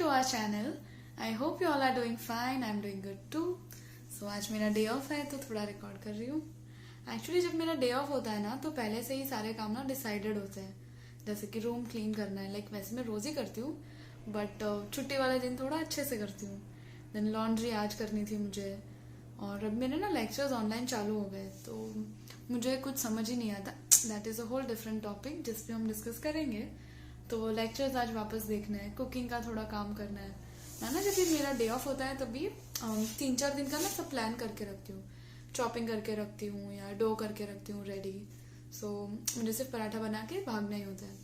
our channel. I hope you all are doing fine. I'm doing good too. So आज मेरा day of है तो थोड़ा record कर रही हूँ. एक्चुअली जब मेरा डे ऑफ होता है ना तो पहले से ही सारे काम ना डिसाइडेड होते हैं. जैसे कि रूम क्लीन करना है, लाइक वैसे मैं रोज ही करती हूँ बट छुट्टी वाले दिन थोड़ा अच्छे से करती हूँ. देन लॉन्ड्री आज करनी थी मुझे. और अब मेरे ना लेक्चर्स ऑनलाइन चालू हो गए तो मुझे कुछ समझ ही नहीं आता. That is a whole different topic जिस पे हम डिस्कस करेंगे. तो लेक्चर्स आज वापस देखना है, कुकिंग का थोड़ा काम करना है. मैं ना जब भी मेरा डे ऑफ होता है तभी 3-4 दिन का ना सब प्लान करके रखती हूँ. चॉपिंग करके रखती हूँ या डो करके रखती हूँ रेडी. सो मुझे सिर्फ पराठा बना के भागना ही होता है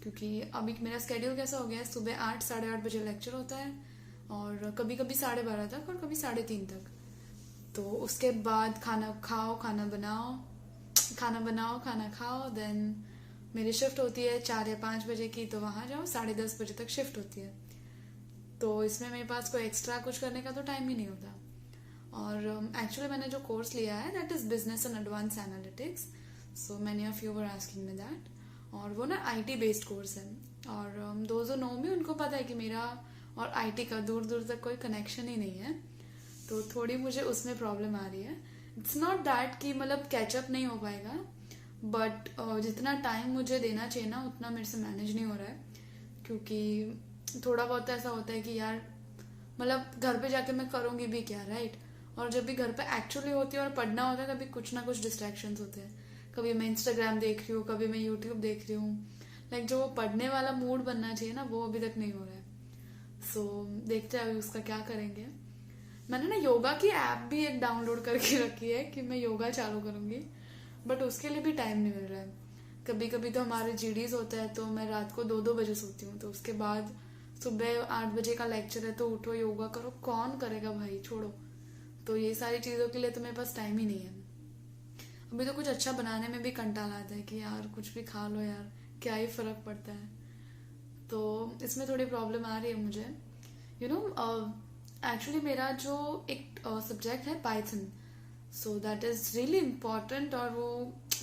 क्योंकि अभी मेरा स्केड्यूल कैसा हो गया है. सुबह 8-8:30 बजे लेक्चर होता है और कभी कभी 12:30 तक और कभी 3:30 तक. तो उसके बाद खाना खाओ, खाना बनाओ, खाना खाओ. देन मेरी शिफ्ट होती है 4 या 5 बजे की, तो वहाँ जाओ. 10:30 बजे तक शिफ्ट होती है. तो इसमें मेरे पास कोई एक्स्ट्रा कुछ करने का तो टाइम ही नहीं होता. और एक्चुअली मैंने जो कोर्स लिया है that is business and advance analytics. So many of you were asking me that. और वो ना IT बेस्ड कोर्स है. और दो जो नो मी उनको पता है कि मेरा और IT का दूर दूर तक कोई कनेक्शन ही नहीं है. तो थोड़ी मुझे उसमें प्रॉब्लम आ रही है. इट्स नॉट दैट कि मतलब कैचअप नहीं हो पाएगा बट जितना टाइम मुझे देना चाहिए ना उतना मेरे से मैनेज नहीं हो रहा है. क्योंकि थोड़ा बहुत ऐसा होता है कि यार मतलब घर पे जाके मैं करूँगी भी क्या, राइट. और जब भी घर पे एक्चुअली होती है और पढ़ना होता है तभी कुछ ना कुछ डिस्ट्रैक्शंस होते हैं. कभी मैं इंस्टाग्राम देख रही हूँ, कभी मैं यूट्यूब देख रही हूँ. लाइक जो पढ़ने वाला मूड बनना चाहिए ना वो अभी तक नहीं हो रहा है. सो देखते हैं अभी उसका क्या करेंगे. मैंने ना योगा की ऐप भी एक डाउनलोड करके रखी है कि मैं योगा चालू करूंगी बट उसके लिए भी टाइम नहीं मिल रहा है. कभी कभी तो हमारे GDs होता है तो मैं रात को 2-2 बजे सोती हूँ. तो उसके बाद सुबह 8 बजे का लेक्चर है तो उठो योगा करो. कौन करेगा भाई, छोड़ो. तो ये सारी चीज़ों के लिए तो मेरे पास टाइम ही नहीं है. अभी तो कुछ अच्छा बनाने में भी कंटाला आता है कि यार कुछ भी खा लो यार, क्या ही फर्क पड़ता है. तो इसमें थोड़ी प्रॉब्लम आ रही है मुझे. यू नो एक्चुअली मेरा जो एक सब्जेक्ट है Python. So that is really important और वो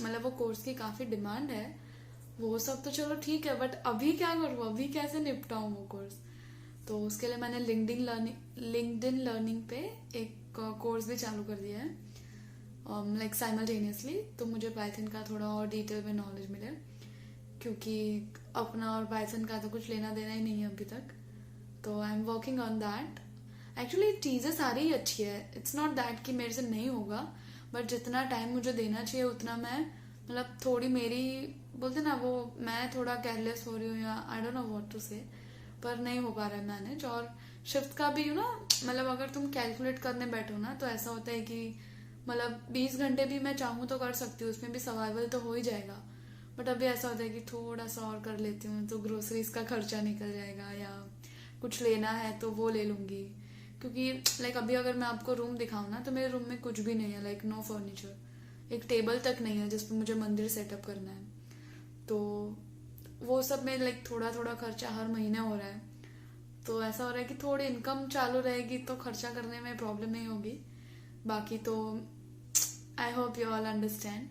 मतलब वो कोर्स की काफ़ी डिमांड है. वो सब तो चलो ठीक है बट अभी क्या करूँ, अभी कैसे निपटाऊँ वो कोर्स. तो उसके लिए मैंने लिंक्डइन लर्निंग पे एक कोर्स भी चालू कर दिया है लाइक साइमल्टेनियसली. तो मुझे पाइथन का थोड़ा और डिटेल में नॉलेज मिले क्योंकि अपना और पाइथन का तो कुछ लेना देना ही नहीं है अभी तक. तो I am working on that. Actually चीज़ें सारी ही अच्छी है. इट्स नॉट दैट कि मेरे से नहीं होगा बट जितना टाइम मुझे देना चाहिए उतना मैं मतलब थोड़ी मेरी बोलते ना वो मैं थोड़ा केयरलेस हो रही हूँ या I don't know what to say. पर नहीं हो पा रहा है मैनेज. और शिफ्ट का भी ना मतलब अगर तुम कैलकुलेट करने बैठो ना तो ऐसा होता है कि मतलब 20 घंटे भी मैं चाहूँ तो कर सकती हूँ, उसमें भी सर्वाइवल तो हो ही जाएगा. बट अभी ऐसा होता है कि थोड़ा सा और कर लेती हूँ तो ग्रोसरीज का खर्चा निकल जाएगा या कुछ लेना है तो वो ले लूँगी. क्योंकि लाइक अभी अगर मैं आपको रूम दिखाऊँ ना तो मेरे रूम में कुछ भी नहीं है. लाइक नो फर्नीचर, एक टेबल तक नहीं है जिसपे मुझे मंदिर सेटअप करना है. तो वो सब में लाइक थोड़ा थोड़ा खर्चा हर महीने हो रहा है. तो ऐसा हो रहा है कि थोड़ी इनकम चालू रहेगी तो खर्चा करने में प्रॉब्लम नहीं होगी. बाकी तो I hope you all understand.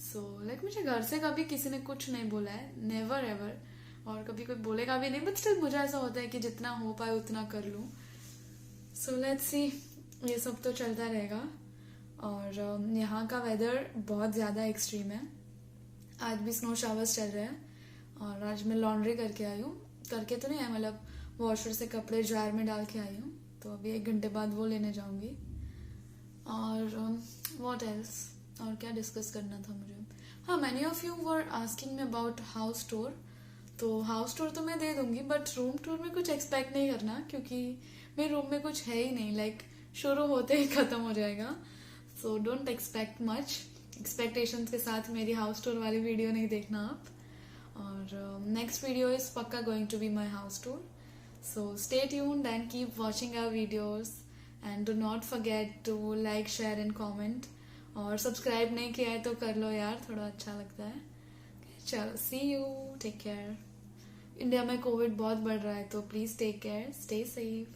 So like मुझे घर से कभी किसी ने कुछ नहीं बोला है, नेवर एवर. और कभी कोई बोलेगा भी नहीं बट स्टिल मुझे ऐसा होता है कि जितना हो पाए उतना कर लूँ. सो लेट्स सी, ये सब तो चलता रहेगा. और यहाँ का वेदर बहुत ज़्यादा एक्सट्रीम है. आज भी स्नो शावर्स चल रहे हैं. और आज मैं लॉन्ड्री करके आई हूँ. करके तो नहीं है मतलब वॉशर से कपड़े ड्रायर में डाल के आई हूँ. तो अभी 1 घंटे बाद वो लेने जाऊँगी. और व्हाट एल्स, और क्या डिस्कस करना था मुझे. हाँ, many of you were asking me about house tour. तो हाउस टूर तो मैं दे दूंगी बट रूम टूर में कुछ एक्सपेक्ट नहीं करना क्योंकि मेरे रूम में कुछ है ही नहीं. लाइक शुरू होते ही खत्म हो जाएगा. So don't expect much. Expectations के साथ मेरी हाउस टूर वाली वीडियो नहीं देखना आप. और नेक्स्ट वीडियो इज पक्का going to be my house tour. So stay tuned and keep watching our videos and do not forget to like, share and comment. और सब्सक्राइब नहीं किया है तो कर लो यार, थोड़ा अच्छा लगता है. चलो, see you, take care. India में कोविड बहुत बढ़ रहा है तो please take care, stay safe.